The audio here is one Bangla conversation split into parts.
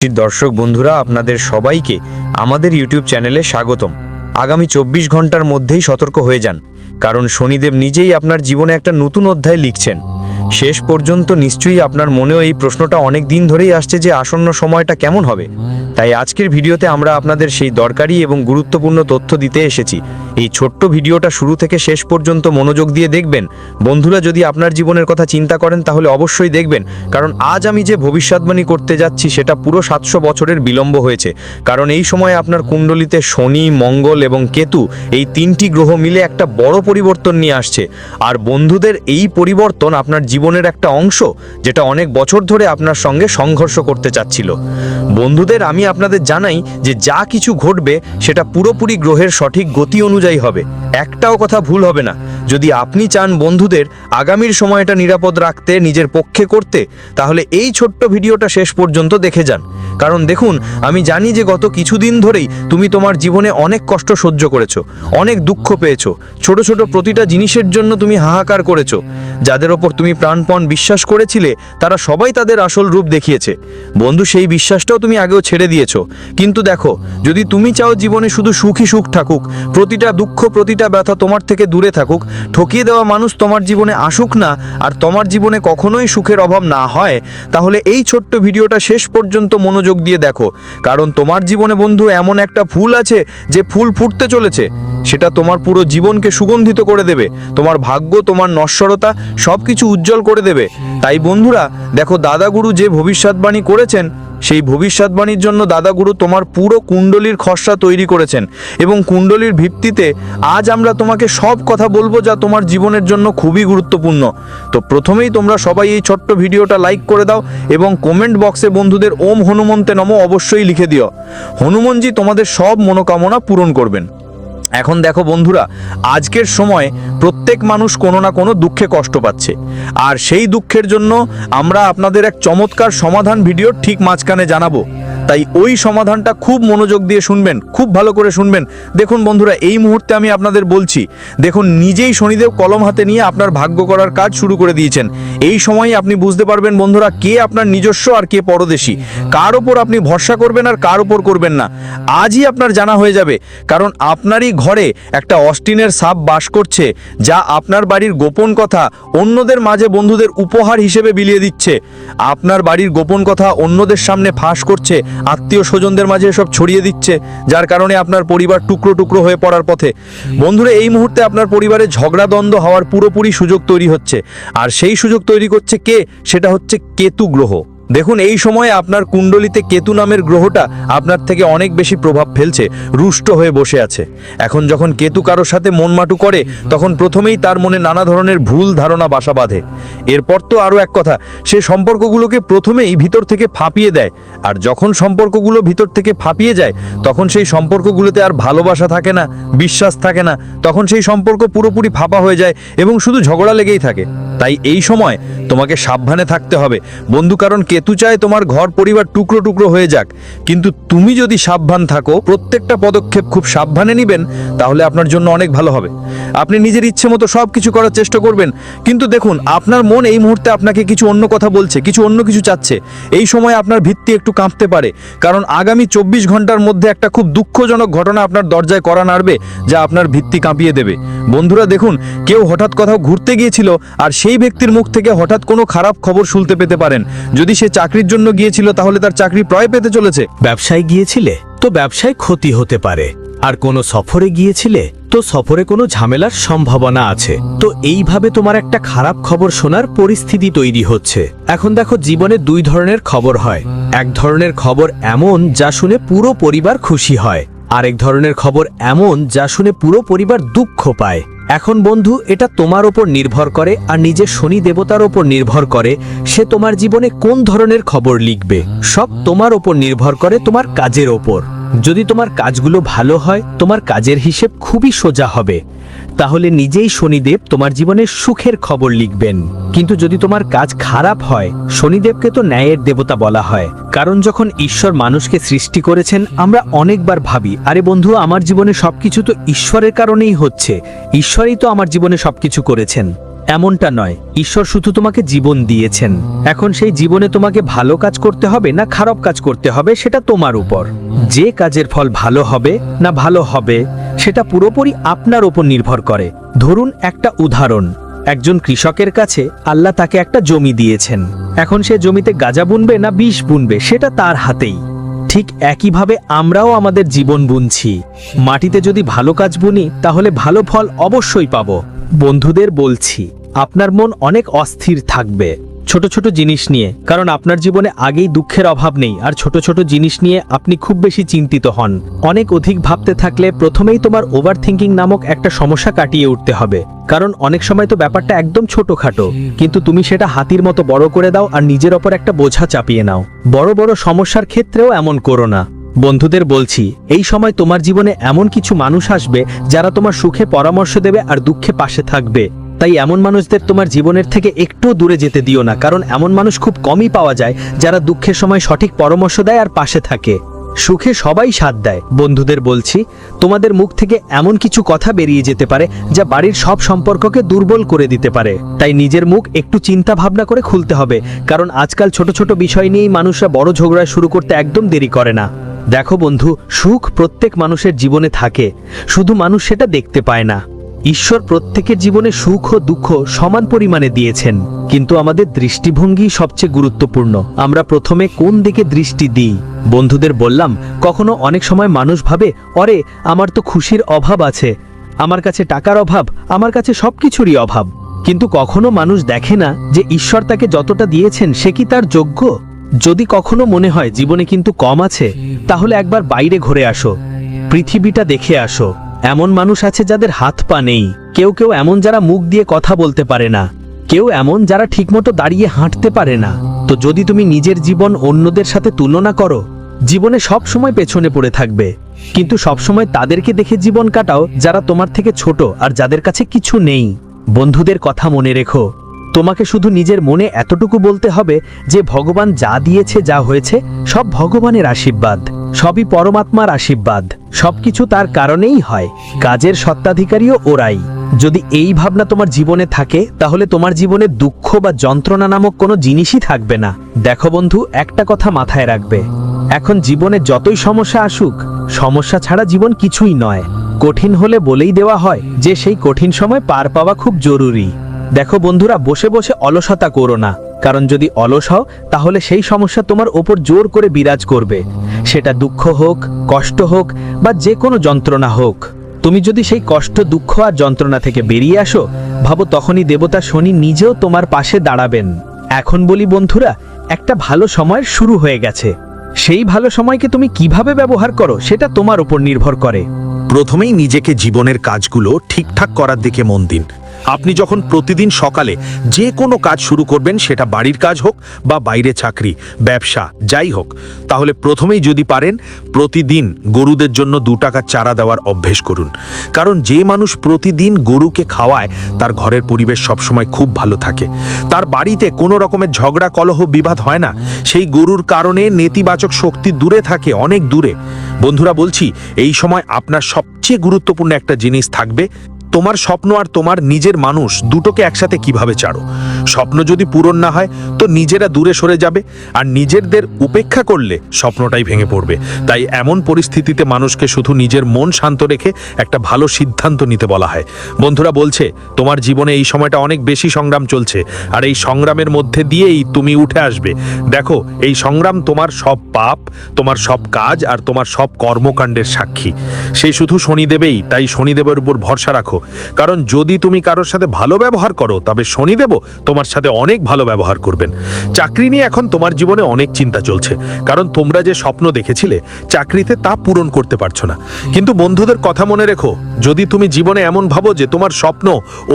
দর্শক বন্ধুরা, আপনাদের সবাইকে আমাদের ইউটিউব চ্যানেলে স্বাগতম। আগামী 24 ঘন্টার মধ্যেই সতর্ক হয়ে যান, কারণ শনিদেব নিজেই আপনার জীবনে একটা নতুন অধ্যায় লিখছেন। শেষ পর্যন্ত নিশ্চয়ই আপনার মনেও এই প্রশ্নটা অনেক দিন ধরেই আসছে যে আসন্ন সময়টা কেমন হবে। তাই আজকের ভিডিওতে আমরা আপনাদের সেই দরকারি এবং গুরুত্বপূর্ণ তথ্য দিতে এসেছি। এই ছোট্ট ভিডিওটা শুরু থেকে শেষ পর্যন্ত মনোযোগ দিয়ে দেখবেন। বন্ধুরা, যদি আপনার জীবনের কথা চিন্তা করেন তাহলে অবশ্যই দেখবেন, কারণ আজ আমি যে ভবিষ্যৎবাণী করতে যাচ্ছি সেটা পুরো 700 বছরের বিলম্ব হয়েছে। কারণ এই সময়ে আপনার কুণ্ডলিতে শনি, মঙ্গল এবং কেতু এই তিনটি গ্রহ মিলে একটা বড় পরিবর্তন নিয়ে আসছে। আর বন্ধুদের, এই পরিবর্তন আপনার জীবনের একটা অংশ যেটা অনেক বছর ধরে আপনার সঙ্গে সংঘর্ষ করতে চাচ্ছিল। বন্ধুদের, আমি আপনাদের জানাই যে যা কিছু ঘটবে সেটা পুরোপুরি গ্রহের সঠিক গতি অনুযায়ী হবে, একটাও কথা ভুল হবে না। যদি আপনি চান বন্ধুদের আগামীর সময়টা নিরাপদ রাখতে, নিজের পক্ষে করতে, তাহলে এই ছোট্ট ভিডিওটা শেষ পর্যন্ত দেখে যান। কারণ দেখুন, আমি জানি যে গত কিছুদিন ধরেই তুমি তোমার জীবনে অনেক কষ্ট সহ্য করেছো, অনেক দুঃখ পেয়েছো, ছোট ছোট প্রতিটা জিনিসের জন্য তুমি হাহাকার করেছো। যাদের ওপর তুমি প্রাণপণ বিশ্বাস করেছিলে তারা সবাই তাদের আসল রূপ দেখিয়েছে। বন্ধু, সেই বিশ্বাসটাও তুমি আগেও ছেড়ে দিয়েছো। কিন্তু দেখো, যদি তুমি চাও জীবনে শুধু সুখই সুখ থাকুক, প্রতিটা দুঃখ, প্রতিটা ব্যথা তোমার থেকে দূরে থাকুক, ঠকিয়ে দেওয়া মানুষ তোমার জীবনে আসুক না, আর তোমার জীবনে কখনোই সুখের অভাব না হয়, তাহলে এই ছোট্ট ভিডিওটা শেষ পর্যন্ত মনোযোগ দিয়ে দেখো। কারণ তোমার জীবনে বন্ধু এমন একটা ফুল আছে যে ফুল ফুটতে চলেছে, সেটা তোমার পুরো জীবনকে সুগন্ধিত করে দেবে, তোমার ভাগ্য, তোমার নশ্বরতা সবকিছু উজ্জ্বল করে দেবে। তাই বন্ধুরা দেখো, দাদাগুরু যে ভবিষ্যৎবাণী করেছেন সেই ভবিষ্যৎবাণীর জন্য দাদাগুরু তোমার পুরো কুণ্ডলীর খসড়া তৈরি করেছেন, এবং কুণ্ডলীর ভিত্তিতে আজ আমরা তোমাকে সব কথা বলবো যা তোমার জীবনের জন্য খুবই গুরুত্বপূর্ণ। তো প্রথমেই তোমরা সবাই এই ছোট্ট ভিডিওটা লাইক করে দাও এবং কমেন্ট বক্সে বন্ধুদের ওম হনুমন্তে নমঃ অবশ্যই লিখে দিও। হনুমানজি তোমাদের সব মনোকামনা পূরণ করবেন। এখন দেখো বন্ধুরা, আজকের সময় প্রত্যেক মানুষ কোনো না কোনো দুঃখে কষ্ট পাচ্ছে, আর সেই দুঃখের জন্য আমরা আপনাদের এক চমৎকার সমাধান ভিডিওর ঠিক মাঝখানে জানাবো। তাই ওই সমাধানটা খুব মনোযোগ দিয়ে শুনবেন, খুব ভালো করে শুনবেন। দেখুন বন্ধুরা, এই মুহূর্তে আমি আপনাদের বলছি, দেখুন নিজেই শনিদেব কলম হাতে নিয়ে আপনার ভাগ্য করার কাজ শুরু করে দিয়েছেন। এই সময়ই আপনি বুঝতে পারবেন বন্ধুরা, কে আপনার নিজস্ব আর কে পরদেশী, কার ওপর আপনি ভরসা করবেন আর কার ওপর করবেন না। আজই আপনার জানা হয়ে যাবে, কারণ আপনারই ঘরে একটা অস্টিনের সাপ বাস করছে, যা আপনার বাড়ির গোপন কথা অন্যদের মাঝে বন্ধুদের উপহার হিসেবে বিলিয়ে দিচ্ছে। আপনার বাড়ির গোপন কথা অন্যদের সামনে ফাঁস করছে, আত্মীয় স্বজনদের মাঝে সব ছড়িয়ে দিচ্ছে, যার কারণে আপনার পরিবার টুকরো টুকরো হয়ে পড়ার পথে। বন্ধুরা, এই মুহূর্তে আপনার পরিবারে ঝগড়া দ্বন্দ্ব হওয়ার পুরোপুরি সুযোগ তৈরি হচ্ছে, আর সেই সুযোগ তৈরি করছে কে? সেটা হচ্ছে কেতু গ্রহ। দেখুন, এই সময়ে আপনার কুণ্ডলিতে কেতু নামের গ্রহটা আপনার থেকে অনেক বেশি প্রভাব ফেলছে, রুষ্ট হয়ে বসে আছে। এখন যখন কেতু কারোর সাথে মনমাটু করে, তখন প্রথমেই তার মনে নানা ধরনের ভুল ধারণা বাসা বাঁধে। এরপর তো আরও এক কথা, সে সম্পর্কগুলোকে প্রথমেই ভিতর থেকে ফাঁপিয়ে দেয়, আর যখন সম্পর্কগুলো ভিতর থেকে ফাঁপিয়ে যায় তখন সেই সম্পর্কগুলোতে আর ভালোবাসা থাকে না, বিশ্বাস থাকে না, তখন সেই সম্পর্ক পুরোপুরি ফাঁপা হয়ে যায় এবং শুধু ঝগড়া লেগেই থাকে। তাই এই সময় তোমাকে সাবধানে থাকতে হবে বন্ধু, কারণ কেতু চায় তোমার ঘর পরিবার টুকরো টুকরো হয়ে যাক। কিন্তু তুমি যদি সাবধান থাকো, প্রত্যেকটা পদক্ষেপ খুব সাবধানে নেবেন, তাহলে আপনার জন্য অনেক ভালো হবে। আপনি নিজের ইচ্ছে মতো সব কিছু করার চেষ্টা করবেন, কিন্তু দেখুন আপনার মন এই মুহূর্তে আপনাকে কিছু অন্য কথা বলছে, কিছু অন্য কিছু চাচ্ছে। এই সময় আপনার ভিত্তি একটু কাঁপতে পারে, কারণ আগামী 24 ঘন্টার মধ্যে একটা খুব দুঃখজনক ঘটনা আপনার দরজায় কড়া নাড়বে, যা আপনার ভিত্তি কাঁপিয়ে দেবে। বন্ধুরা দেখুন, কেউ হঠাৎ কোথাও ঘুরতে গিয়েছিল, আর সেই ব্যক্তির মুখ থেকে হঠাৎ কোনো খারাপ খবর শুনতে পেতে পারেন। যদি সে চাকরির জন্য গিয়েছিল তাহলে তার চাকরি প্রায় পেতে চলেছে। ব্যবসায় গিয়েছিলে তো ব্যবসায় ক্ষতি হতে পারে, আর কোনো সফরে গিয়েছিলে তো সফরে কোনো ঝামেলার সম্ভাবনা আছে। তো এইভাবে তোমার একটা খারাপ খবর শোনার পরিস্থিতি তৈরি হচ্ছে। এখন দেখো, জীবনে দুই ধরনের খবর হয়। এক ধরনের খবর এমন যা শুনে পুরো পরিবার খুশি হয়, আরেক ধরনের খবর এমন যা শুনে পুরো পরিবার দুঃখ পায়। এখন বন্ধু, এটা তোমার ওপর নির্ভর করে, আর নিজের শনি দেবতার ওপর নির্ভর করে সে তোমার জীবনে কোন ধরনের খবর লিখবে। সব তোমার ওপর নির্ভর করে তোমার কাজের ওপর। যদি তোমার কাজগুলো ভালো হয়, তোমার কাজের হিসেব খুবই সোজা হবে, তাহলে নিজেই শনিদেব তোমার জীবনের সুখের খবর লিখবেন। কিন্তু যদি তোমার কাজ খারাপ হয়, শনিদেবকে তো ন্যায়ের দেবতা বলা হয়, কারণ যখন ঈশ্বর মানুষকে সৃষ্টি করেছেন আমরা অনেকবার ভাবি, আরে বন্ধু, আমার জীবনে সবকিছু তো ঈশ্বরের কারণেই হচ্ছে, ঈশ্বরই তো আমার জীবনে সবকিছু করেছেন। এমনটা নয়, ঈশ্বর শুধু তোমাকে জীবন দিয়েছেন। এখন সেই জীবনে তোমাকে ভালো কাজ করতে হবে না খারাপ কাজ করতে হবে সেটা তোমার উপর। যে কাজের ফল ভালো হবে না ভালো হবে সেটা পুরোপুরি আপনার উপর নির্ভর করে। ধরুন একটা উদাহরণ, একজন কৃষকের কাছে আল্লাহ তাকে একটা জমি দিয়েছেন। এখন সে জমিতে গাঁজা বুনবে না বিষ বুনবে সেটা তার হাতেই। ঠিক একইভাবে আমরাও আমাদের জীবন বুনছি। মাটিতে যদি ভালো কাজ বুনি তাহলে ভালো ফল অবশ্যই পাবো। বন্ধুদের বলছি, আপনার মন অনেক অস্থির থাকবে ছোট ছোট জিনিস নিয়ে, কারণ আপনার জীবনে আগেই দুঃখের অভাব নেই, আর ছোট ছোট জিনিস নিয়ে আপনি খুব বেশি চিন্তিত হন। অনেক অধিক ভাবতে থাকলে প্রথমেই তোমার ওভার থিঙ্কিং নামক একটা সমস্যা কাটিয়ে উঠতে হবে, কারণ অনেক সময় তো ব্যাপারটা একদম ছোটখাটো, কিন্তু তুমি সেটা হাতির মতো বড় করে দাও আর নিজের ওপর একটা বোঝা চাপিয়ে নাও। বড় বড় সমস্যার ক্ষেত্রেও এমন করো না। বন্ধুদের বলছি, এই সময় তোমার জীবনে এমন কিছু মানুষ আসবে যারা তোমার সুখে পরামর্শ দেবে আর দুঃখে পাশে থাকবে। তাই এমন মানুষদের তোমার জীবনের থেকে একটু দূরে যেতে দিও না, কারণ এমন মানুষ খুব কমই পাওয়া যায় যারা দুঃখের সময় সঠিক পরামর্শ দেয় আর পাশে থাকে। সুখে সবাই সাথ দেয়। বন্ধুদের বলছি, তোমাদের মুখ থেকে এমন কিছু কথা বেরিয়ে যেতে পারে যা বাড়ির সব সম্পর্ককে দুর্বল করে দিতে পারে। তাই নিজের মুখ একটু চিন্তা ভাবনা করে খুলতে হবে, কারণ আজকাল ছোট ছোট বিষয় নিয়েই মানুষরা বড় ঝগড়া শুরু করতে একদম দেরি করে না। দেখো বন্ধু, সুখ প্রত্যেক মানুষের জীবনে থাকে, শুধু মানুষ সেটা দেখতে পায় না। ঈশ্বর প্রত্যেকের জীবনে সুখ ও দুঃখ সমান পরিমাণে দিয়েছেন, কিন্তু আমাদের দৃষ্টিভঙ্গি সবচেয়ে গুরুত্বপূর্ণ। আমরা প্রথমে কোন দিকে দৃষ্টি দিই। বন্ধুদের বললাম, কখনো অনেক সময় মানুষ ভাবে, অরে আমার তো খুশির অভাব আছে, আমার কাছে টাকার অভাব, আমার কাছে সবকিছুরই অভাব। কিন্তু কখনো মানুষ দেখে না যে ঈশ্বর তাকে যতটা দিয়েছেন সে কি তার যোগ্য। যদি কখনো মনে হয় জীবনে কিন্তু কম আছে, তাহলে একবার বাইরে ঘুরে আসো, পৃথিবীটা দেখে আসো। এমন মানুষ আছে যাদের হাত পা নেই, কেউ কেউ এমন যারা মুখ দিয়ে কথা বলতে পারে না, কেউ এমন যারা ঠিকমতো দাঁড়িয়ে হাঁটতে পারে না। তো যদি তুমি নিজের জীবন অন্যদের সাথে তুলনা করো, জীবনে সব সময় পেছনে পড়ে থাকবে। কিন্তু সবসময় তাদেরকে দেখে জীবন কাটাও যারা তোমার থেকে ছোট আর যাদের কাছে কিছু নেই। বন্ধুদের কথা মনে রেখো, তোমাকে শুধু নিজের মনে এতটুকু বলতে হবে যে ভগবান যা দিয়েছে যা হয়েছে সব ভগবানের আশীর্বাদ, সবই পরমাত্মার আশীর্বাদ, সবকিছু তার কারণেই হয়। কাজের সত্ত্বাধিকারীও ওরাই। যদি এই ভাবনা তোমার জীবনে থাকে তাহলে তোমার জীবনে দুঃখ বা যন্ত্রণা নামক কোনো জিনিসই থাকবে না। দেখো বন্ধু, একটা কথা মাথায় রাখবে, এখন জীবনে যতই সমস্যা আসুক, সমস্যা ছাড়া জীবন কিছুই নয়। কঠিন হলে বলেই দেওয়া হয় যে সেই কঠিন সময় পার পাওয়া খুব জরুরি। দেখো বন্ধুরা, বসে বসে অলসতা করো না, কারণ যদি অলস হও তাহলে সেই সমস্যা তোমার ওপর জোর করে বিরাজ করবে। সেটা দুঃখ হোক, কষ্ট হোক বা যে কোনো যন্ত্রণা হোক, তুমি যদি সেই কষ্ট, দুঃখ আর যন্ত্রণা থেকে বেরিয়ে আসো, ভাবো তখনই দেবতা শনি নিজেও তোমার পাশে দাঁড়াবেন। এখন বলি বন্ধুরা, একটা ভালো সময় শুরু হয়ে গেছে। সেই ভালো সময়কে তুমি কিভাবে ব্যবহার করো সেটা তোমার উপর নির্ভর করে। প্রথমেই নিজেকে জীবনের কাজগুলো ঠিকঠাক করার দিকে মন দিন। আপনি যখন প্রতিদিন সকালে যে কোনো কাজ শুরু করবেন, সেটা বাড়ির কাজ হোক বা বাইরে চাকরি, ব্যবসা, যাই হোক, তাহলে প্রথমেই যদি পারেন প্রতিদিন গরুদের জন্য 2 টাকার চারা দেওয়ার অভ্যেস করুন। কারণ যে মানুষ প্রতিদিন গরুকে খাওয়ায় তার ঘরের পরিবেশ সবসময় খুব ভালো থাকে, তার বাড়িতে কোনো রকমের ঝগড়া কলহ বিবাদ হয় না। সেই গরুর কারণে নেতিবাচক শক্তি দূরে থাকে, অনেক দূরে। বন্ধুরা বলছি, এই সময় আপনার সবচেয়ে গুরুত্বপূর্ণ একটা জিনিস থাকবে, তোমার স্বপ্ন আর তোমার নিজের মানুষ দুটোকে একসাথে কিভাবে চাড়ো। স্বপ্ন যদি পূরণ না হয় তো নিজেরা দূরে সরে যাবে, আর নিজেদের উপেক্ষা করলে স্বপ্নটাই ভেঙে পড়বে। তাই এমন পরিস্থিতিতে মানুষকে শুধু নিজের মন শান্ত রেখে একটা ভালো সিদ্ধান্ত নিতে বলা হয়। বন্ধুরা বলছে, তোমার জীবনে এই সময়টা অনেক বেশি সংগ্রাম চলছে, আর এই সংগ্রামের মধ্যে দিয়েই তুমি উঠে আসবে। দেখো, এই সংগ্রাম তোমার সব পাপ, তোমার সব কাজ আর তোমার সব কর্মকাণ্ডের সাক্ষী। সে শুধু শনিদেবেই, তাই শনিদেবের উপর ভরসা রাখো। কারণ যদি তুমি কারোর সাথে ভালো ব্যবহার করো, তবে শনিদেব তোমার সাথে অনেক ভালো ব্যবহার করবেন। চাকরি নিয়ে এখন তোমার জীবনে অনেক চিন্তা চলছে, কারণ তোমরা যে স্বপ্ন দেখেছিলে চাকরিতে তা পূরণ করতে পারছো না। কিন্তু বন্ধুদের কথা মনে রেখো, যদি তুমি জীবনে এমন ভাবো যে তোমার স্বপ্ন,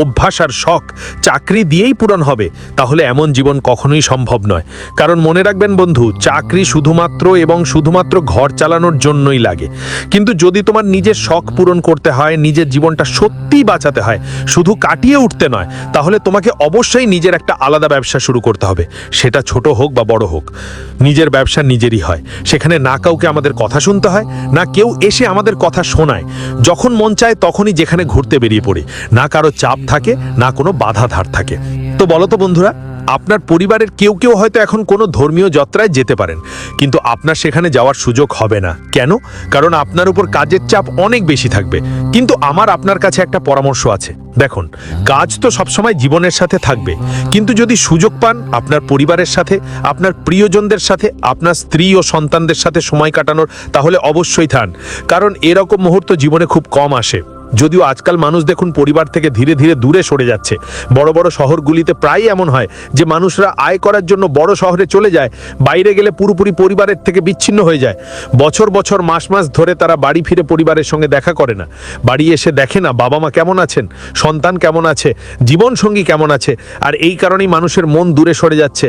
অভ্যাস আর শখ চাকরি দিয়েই পূরণ হবে, তাহলে এমন জীবন কখনোই সম্ভব নয়। কারণ মনে রাখবেন বন্ধু, চাকরি শুধুমাত্র এবং শুধুমাত্র ঘর চালানোর জন্যই লাগে। কিন্তু যদি তোমার নিজের শখ পূরণ করতে হয়, নিজের জীবনটা সত্যি সত্যিই বাঁচাতে হয়, শুধু কাটিয়ে উঠতে নয়, তাহলে তোমাকে অবশ্যই নিজের একটা আলাদা ব্যবসা শুরু করতে হবে। সেটা ছোট হোক বা বড় হোক, নিজের ব্যবসা নিজেরই হয়। সেখানে না কাউকে আমাদের কথা শুনতে হয়, না কেউ এসে আমাদের কথা শোনায়। যখন মন চায় তখনই যেখানে ঘুরতে বেরিয়ে পড়ি, না কারো চাপ থাকে, না কোনো বাধা ধার থাকে। তো বলো তো বন্ধুরা, আপনার পরিবারের কেউ কেউ হয়তো এখন কোনো ধর্মীয় যাত্রায় যেতে পারেন, কিন্তু আপনার সেখানে যাওয়ার সুযোগ হবে না। কেন? কারণ আপনার উপর কাজের চাপ অনেক বেশি থাকবে। কিন্তু আমার আপনার কাছে একটা পরামর্শ আছে। দেখুন, কাজ তো সবসময় জীবনের সাথে থাকবে, কিন্তু যদি সুযোগ পান আপনার পরিবারের সাথে, আপনার প্রিয়জনদের সাথে, আপনার স্ত্রী ও সন্তানদের সাথে সময় কাটানোর, তাহলে অবশ্যই থান। কারণ এরকম মুহূর্ত জীবনে খুব কম আসে। যদিও আজকাল মানুষ দেখুন পরিবার থেকে ধীরে ধীরে দূরে সরে যাচ্ছে। বড় বড় শহরগুলিতে প্রায়ই এমন হয় যে মানুষরা আয় করার জন্য বড় শহরে চলে যায়, বাইরে গেলে পুরোপুরি পরিবারের থেকে বিচ্ছিন্ন হয়ে যায়। বছর বছর মাস মাস ধরে তারা বাড়ি ফিরে পরিবারের সঙ্গে দেখা করে না, বাড়ি এসে দেখে না বাবা মা কেমন আছেন, সন্তান কেমন আছে, জীবনসঙ্গী কেমন আছে। আর এই কারণেই মানুষের মন দূরে সরে যাচ্ছে।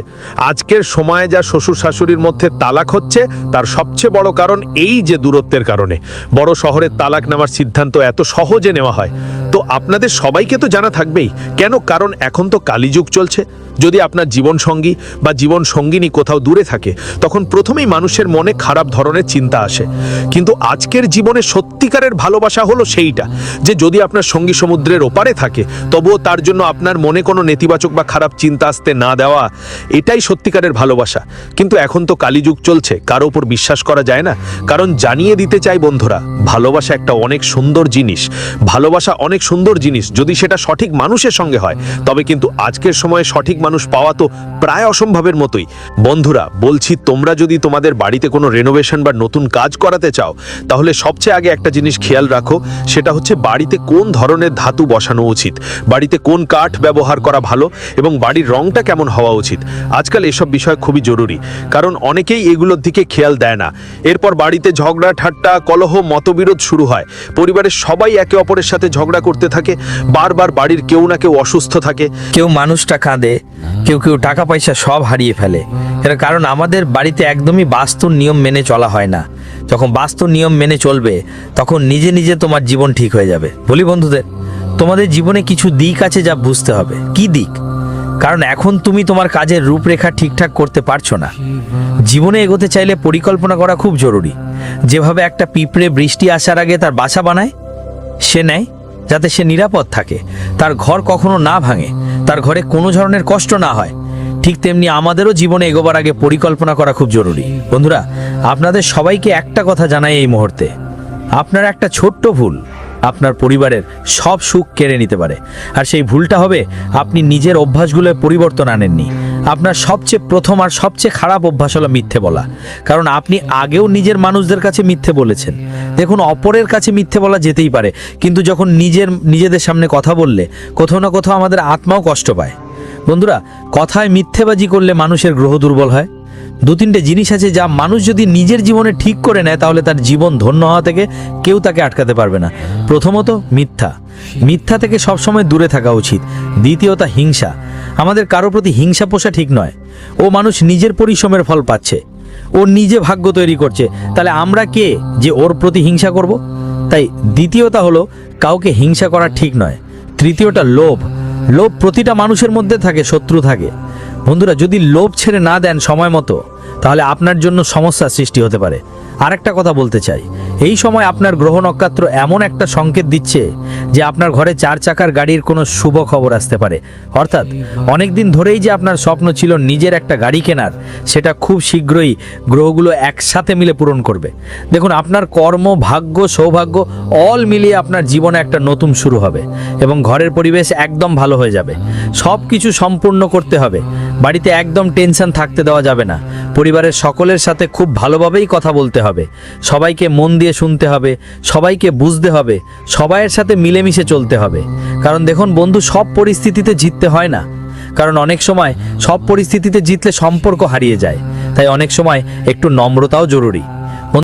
আজকের সময়ে যা শ্বশুর শাশুড়ির মধ্যে তালাক হচ্ছে, তার সবচেয়ে বড় কারণ এই যে দূরত্বের কারণে। বড় শহরের তালাক নেওয়ার সিদ্ধান্ত এত সহজে নেওয়া হয়। তো আপনাদের সবাইকে তো জানা থাকবেই। কেন? কারণ এখন তো কালীযুগ চলছে। যদি আপনার জীবনসঙ্গী বা জীবন সঙ্গিনী কোথাও দূরে থাকে, তখন প্রথমেই মানুষের মনে খারাপ ধরনের চিন্তা আসে। কিন্তু আজকের জীবনে সত্যিকারের ভালোবাসা হলো সেইটা, যে যদি আপনার সঙ্গী সমুদ্রের ওপারে থাকে, তবুও তার জন্য আপনার মনে কোনো নেতিবাচক বা খারাপ চিন্তা আসতে না দেওয়া, এটাই সত্যিকারের ভালোবাসা। কিন্তু এখন তো কালীযুগ চলছে, কারো উপর বিশ্বাস করা যায় না। কারণ জানিয়ে দিতে চাই বন্ধুরা, ভালোবাসা একটা অনেক সুন্দর জিনিস। ভালোবাসা অনেক সুন্দর জিনিস যদি সেটা সঠিক মানুষের সঙ্গে হয়। তবে কিন্তু আজকের সময়ে সঠিক মানুষ পাওয়া তো প্রায় অসম্ভবের মতোই। বন্ধুরা বলছি, তোমরা যদি তোমাদের বাড়িতে কোনো রেনোভেশন বা নতুন কাজ করাতে চাও, তাহলে সবচেয়ে আগে একটা জিনিস খেয়াল রাখো, সেটা হচ্ছে বাড়িতে কোন ধরনের ধাতু বসানো উচিত, বাড়িতে কোন কাঠ ব্যবহার করা ভালো, এবং বাড়ির রংটা কেমন হওয়া উচিত। আজকাল এসব বিষয় খুবই জরুরি, কারণ অনেকেই এগুলোর দিকে খেয়াল দেয় না। এরপর বাড়িতে ঝগড়া ঠাট্টা, কলহ, মতবিরোধ শুরু হয়। পরিবারের সবাই একে অপরের সাথে ঝগড়া করতে থাকে, বারবার বাড়ির কেউ না কেউ অসুস্থ থাকে। কেউ মানুষটা কাঁদে, কেউ কেউ টাকা পয়সা সব হারিয়ে ফেলে। এর কারণ আমাদের বাড়িতে একদমই বাস্তু নিয়ম মেনে চলা হয় না। যখন বাস্তু নিয়ম মেনে চলবে, তখন নিজে নিজে তোমার জীবন ঠিক হয়ে যাবে। বলি বন্ধুদের, তোমাদের জীবনে কিছু দিক আছে যা বুঝতে হবে। কি দিক? কারণ এখন তুমি তোমার কাজের রূপরেখা ঠিকঠাক করতে পারছো না। জীবনে এগোতে চাইলে পরিকল্পনা করা খুব জরুরি। যেভাবে একটা পিঁপড়ে বৃষ্টি আসার আগে তার বাসা বানায়, সে নেয় যাতে সে নিরাপদ থাকে, তার ঘর কখনো না ভাঙে, তার ঘরে কোনো ধরনের কষ্ট না হয়। ঠিক তেমনি আমাদেরও জীবনে এগোবার আগে পরিকল্পনা করা খুব জরুরি। বন্ধুরা, আপনাদের সবাইকে একটা কথা জানাই এই মুহূর্তে, আপনার একটা ছোট্ট ভুল আপনার পরিবারের সব সুখ কেড়ে নিতে পারে। আর সেই ভুলটা হবে আপনি নিজের অভ্যাসগুলোয় পরিবর্তন আনেননি। আপনার সবচেয়ে প্রথম আর সবচেয়ে খারাপ অভ্যাস হলো মিথ্যে বলা। কারণ আপনি আগেও নিজের মানুষদের কাছে মিথ্যে বলেছেন। দেখুন, অপরের কাছে মিথ্যে বলা যেতেই পারে, কিন্তু যখন নিজেদের সামনে কথা বললে কোথাও না কোথাও আমাদের আত্মাও কষ্ট পায়। বন্ধুরা, কথায় মিথ্যেবাজি করলে মানুষের গ্রহ দুর্বল হয়। দু তিনটে জিনিস আছে যা মানুষ যদি নিজের জীবনে ঠিক করে নেয়, তাহলে তার জীবন ধন্য হওয়া থেকে কেউ তাকে আটকাতে পারবে না। প্রথমত মিথ্যা থেকে সবসময় দূরে থাকা উচিত। দ্বিতীয়ত হিংসা। আমাদের কারো প্রতি হিংসা পোষা ঠিক নয়। ও মানুষ নিজের পরিশ্রমের ফল পাচ্ছে, ও নিজে ভাগ্য তৈরি করছে, তাহলে আমরা কে যে ওর প্রতি হিংসা করব? তাই দ্বিতীয়টা হলো কাউকে হিংসা করা ঠিক নয়। তৃতীয়টা লোভ। প্রতিটা মানুষের মধ্যে থাকে, শত্রু থাকে। বন্ধুরা, যদি লোভ ছেড়ে না দেন সময় মতো, তাহলে আপনার জন্য সমস্যার সৃষ্টি হতে পারে। আরেকটা কথা বলতে চাই, এই সময় আপনার গ্রহ নক্ষত্র এমন একটা সংকেত দিচ্ছে যে আপনার ঘরে 4 চাকার গাড়ির কোনো শুভ খবর আসতে পারে। অর্থাৎ অনেক দিন ধরেই যে আপনার স্বপ্ন ছিল নিজের একটা গাড়ি কেনার, সেটা খুব শীঘ্রই গ্রহগুলো একসাথে মিলে পূরণ করবে। দেখুন, আপনার কর্ম, ভাগ্য, সৌভাগ্য অল মিলিয়ে আপনার জীবনে একটা নতুন শুরু হবে এবং ঘরের পরিবেশ একদম ভালো হয়ে যাবে। সব কিছু সম্পূর্ণ করতে হবে। বাড়িতে একদম টেনশন থাকতে দেওয়া যাবে না। পরিবারের সকলের সাথে খুব ভালোভাবেই কথা বলতে হবে, সবাইকে মন দিয়ে শুনতে হবে, সবাইকে বুঝতে হবে, সবাইয়ের সাথে মিলেমিশে চলতে হবে। কারণ দেখুন বন্ধু, সব পরিস্থিতিতে জিততে হয় না। কারণ অনেক সময় সব পরিস্থিতিতে জিতলে সম্পর্ক হারিয়ে যায়। তাই অনেক সময় একটু নম্রতাও জরুরি।